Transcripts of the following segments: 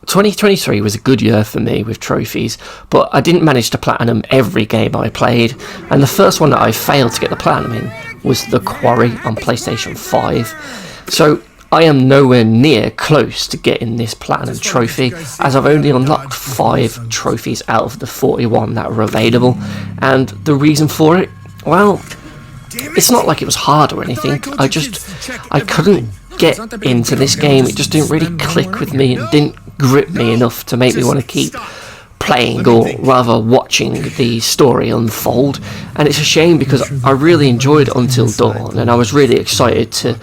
2023 was a good year for me with trophies, but I didn't manage to platinum every game I played, and the first one that I failed to get the platinum in was the Quarry on PlayStation 5. So I am nowhere near close to getting this platinum trophy, as I've only unlocked 5 trophies out of the 41 that were available. And the reason for it, well, it's not like it was hard or anything. I couldn't get into this game. It just didn't really click with me. It didn't grip me enough to make me want to keep playing, or rather watching the story unfold. And it's a shame, because I really enjoyed Until Dawn, and I was really excited to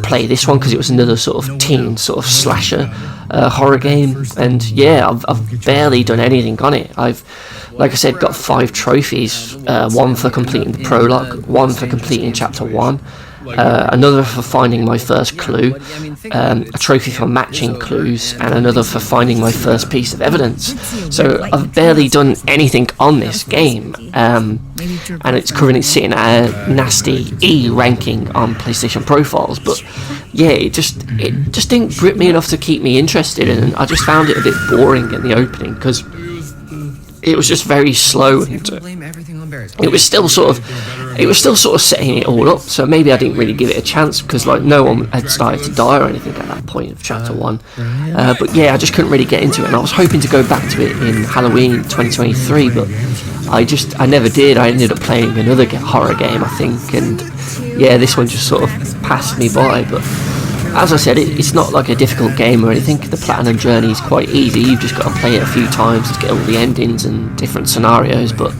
play this one, because it was another sort of teen sort of slasher horror game. And yeah, I've barely done anything on it. I've, like I said, got 5 trophies, 1 for completing the prologue, 1 for completing chapter 1, another for finding my first clue, a trophy for matching clues, and another for finding my first piece of evidence. So I've barely done anything on this game, and it's currently sitting at a nasty E ranking on PlayStation profiles. But yeah, it just didn't grip me enough to keep me interested, and I just found it a bit boring in the opening, because it was just very slow, and it was still sort of setting it all up. So maybe I didn't really give it a chance, because like no one had started to die or anything at that point of chapter 1. But yeah, I just couldn't really get into it, and I was hoping to go back to it in Halloween 2023, but I never did. I ended up playing another horror game, I think, and yeah, this one just sort of passed me by. But as I said, it's not like a difficult game or anything. The platinum journey is quite easy. You've just got to play it a few times to get all the endings and different scenarios. But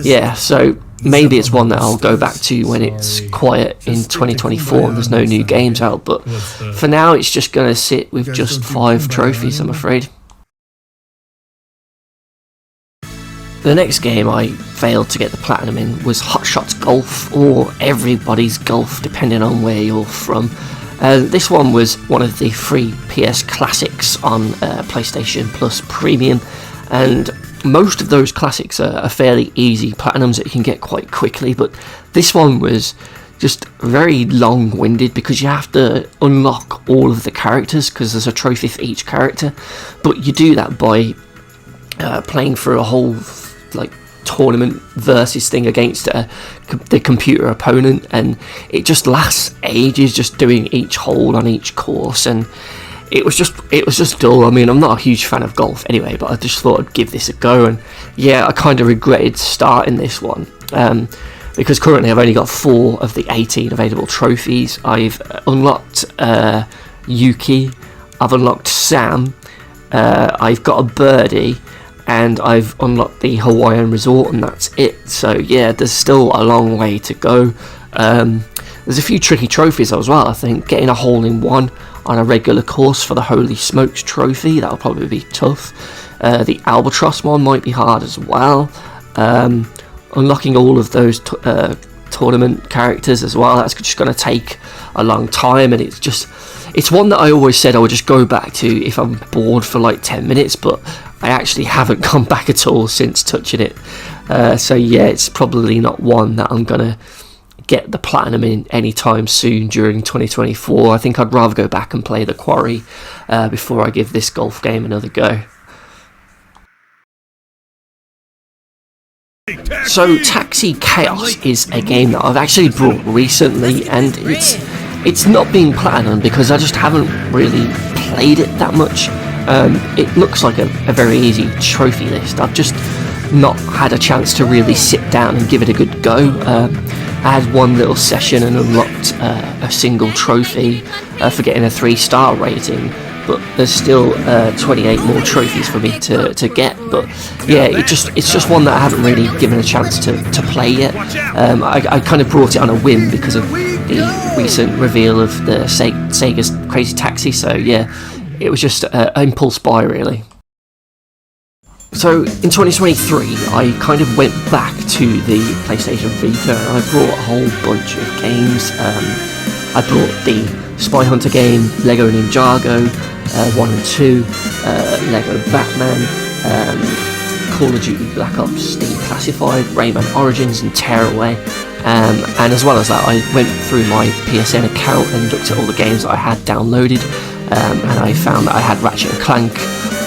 yeah, so maybe it's one that I'll go back to when it's quiet in 2024 and there's no new games out. But for now, it's just going to sit with just 5 trophies, I'm afraid. The next game I failed to get the platinum in was Hot Shots Golf, or Everybody's Golf, depending on where you're from. This one was one of the free PS classics on PlayStation Plus Premium, and most of those classics are fairly easy platinums that you can get quite quickly, but this one was just very long-winded, because you have to unlock all of the characters, because there's a trophy for each character, but you do that by playing for a whole like tournament versus thing against the computer opponent, and it just lasts ages just doing each hole on each course, and it was just dull. I mean, I'm not a huge fan of golf anyway, but I just thought I'd give this a go, and yeah, I kind of regretted starting this one, because currently I've only got 4 of the 18 available trophies. I've unlocked Yuki, I've unlocked Sam, I've got a birdie, and I've unlocked the Hawaiian resort, and that's it. So yeah, there's still a long way to go. There's a few tricky trophies as well. I think getting a hole-in-one on a regular course for the Holy Smokes trophy, that'll probably be tough. The Albatross one might be hard as well. Unlocking all of those tournament characters as well, that's just going to take a long time, and it's one that I always said I would just go back to if I'm bored for like 10 minutes, but I actually haven't gone back at all since touching it. So yeah, it's probably not one that I'm going to get the platinum in anytime soon during 2024. I think I'd rather go back and play the Quarry before I give this golf game another go. So Taxi Chaos is a game that I've actually brought recently, and it's not being platinum because I just haven't really played it that much. It looks like a very easy trophy list. I've just not had a chance to really sit down and give it a good go. I had one little session and unlocked a single trophy for getting a 3-star rating, but there's still 28 more trophies for me to get. But yeah, it's just one that I haven't really given a chance to play yet. I kind of brought it on a whim because of the recent reveal of the Sega's Crazy Taxi, so yeah, it was just an impulse buy really. So in 2023, I kind of went back to the PlayStation Vita, and I brought a whole bunch of games. I brought the Spy Hunter game, Lego Ninjago 1 and 2, Lego Batman, Call of Duty Black Ops Declassified, Rayman Origins and Tearaway, and as well as that, I went through my PSN account and looked at all the games that I had downloaded, and I found that I had Ratchet and Clank,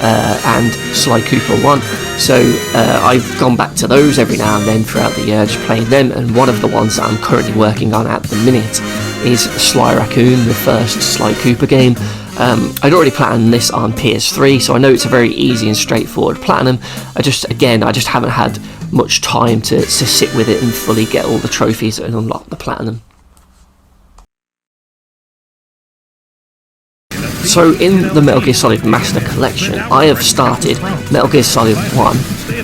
and Sly Cooper 1. So I've gone back to those every now and then throughout the year, just playing them, and one of the ones that I'm currently working on at the minute is Sly Raccoon, the first Sly Cooper game. I'd already platinumed this on PS3, so I know it's a very easy and straightforward platinum. I just haven't had much time to sit with it and fully get all the trophies and unlock the platinum. So in the Metal Gear Solid Master Collection, I have started Metal Gear Solid 1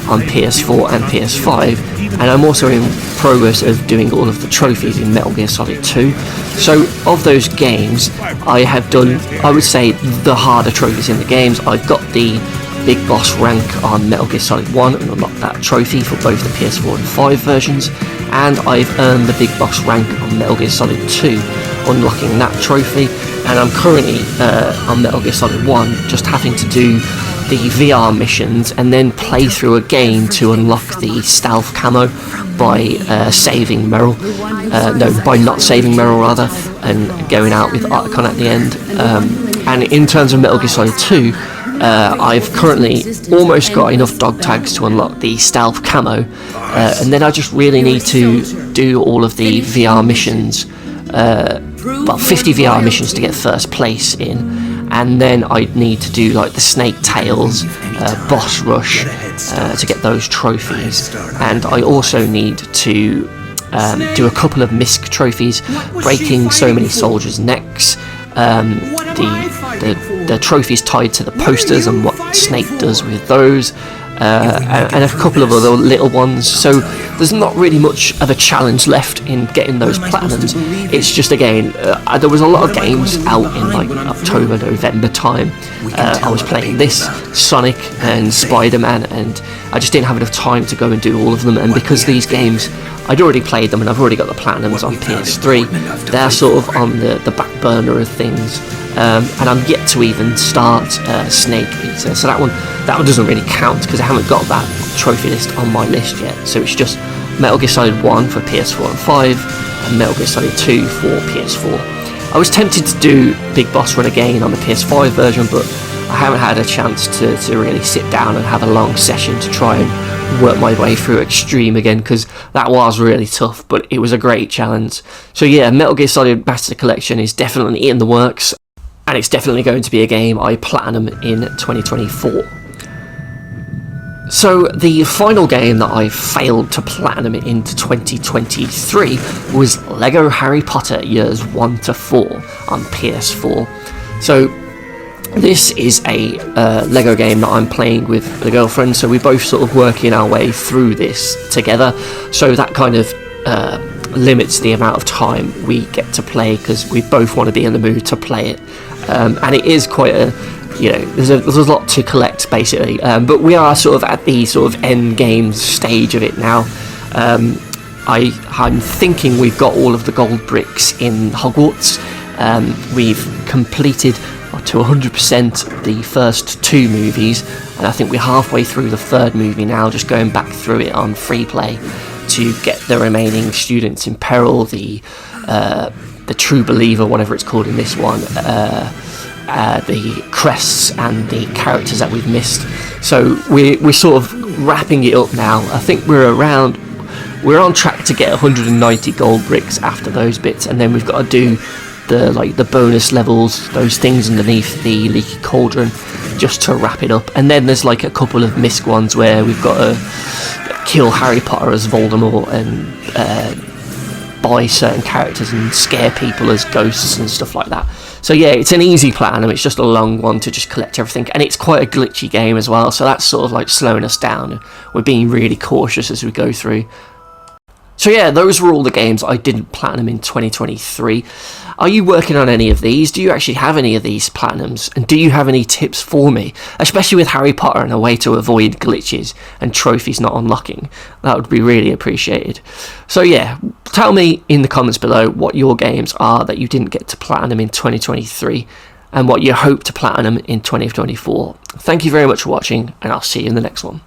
on PS4 and PS5, and I'm also in progress of doing all of the trophies in Metal Gear Solid 2. So of those games, I have done, I would say, the harder trophies in the games. I got the Big Boss rank on Metal Gear Solid 1 and unlocked that trophy for both the PS4 and 5 versions, and I've earned the Big Boss rank on Metal Gear Solid 2, unlocking that trophy. And I'm currently on Metal Gear Solid 1 just having to do the VR missions and then play through a game to unlock the stealth camo by saving Meryl. By not saving Meryl rather, and going out with Otacon at the end. And in terms of Metal Gear Solid 2, I've currently almost got enough dog tags to unlock the stealth camo, and then I just really need to do all of the VR missions, 50 VR missions to get first place in, and then I'd need to do like the Snake Tails boss rush to get those trophies, and I also need to do a couple of MISC trophies, breaking so many soldiers' necks, the trophies tied to the posters and what Snake does with those, and a couple of other little ones. So there's not really much of a challenge left in getting those platinums. It's just, again, there was a lot of games out in like October, November time. I was playing this, Sonic and Spider-Man, and I just didn't have enough time to go and do all of them. And because these games, I'd already played them and I've already got the platinums on PS3, they're sort of on the back burner of things. And I'm yet to even start Snake Eater, so that one doesn't really count because I haven't got that trophy list on my list yet. So it's just Metal Gear Solid 1 for PS4 and 5, and Metal Gear Solid 2 for PS4. I was tempted to do Big Boss Run again on the PS5 version, but I haven't had a chance to really sit down and have a long session to try and work my way through Extreme again, because that was really tough, but it was a great challenge. So yeah, Metal Gear Solid Master Collection is definitely in the works, and it's definitely going to be a game I platinum in 2024. So the final game that I failed to platinum into 2023 was Lego Harry Potter Years 1 to 4 on PS4. So this is a Lego game that I'm playing with a girlfriend, so we're both sort of working our way through this together, so that kind of limits the amount of time we get to play, because we both want to be in the mood to play it. And it is quite a, there's a lot to collect basically, but we are sort of at the sort of end game stage of it now. I'm thinking we've got all of the gold bricks in Hogwarts. We've completed to 100% the first two movies, and I think we're halfway through the third movie now, just going back through it on free play to get the remaining Students in Peril, the True Believer, whatever it's called in this one, the crests and the characters that we've missed. So we're sort of wrapping it up now. I think we're on track to get 190 gold bricks after those bits, and then we've got to do the bonus levels, those things underneath the leaky cauldron, just to wrap it up. And then there's like a couple of MISC ones where we've got to kill Harry Potter as Voldemort and buy certain characters and scare people as ghosts and stuff like that. So yeah, it's an easy platinum. It's just a long one to just collect everything, and it's quite a glitchy game as well, so that's sort of like slowing us down. We're being really cautious as we go through. So yeah, those were all the games I didn't platinum in 2023. Are you working on any of these? Do you actually have any of these platinums? And do you have any tips for me? Especially with Harry Potter and a way to avoid glitches and trophies not unlocking. That would be really appreciated. So yeah, tell me in the comments below what your games are that you didn't get to platinum in 2023 and what you hope to platinum in 2024. Thank you very much for watching, and I'll see you in the next one.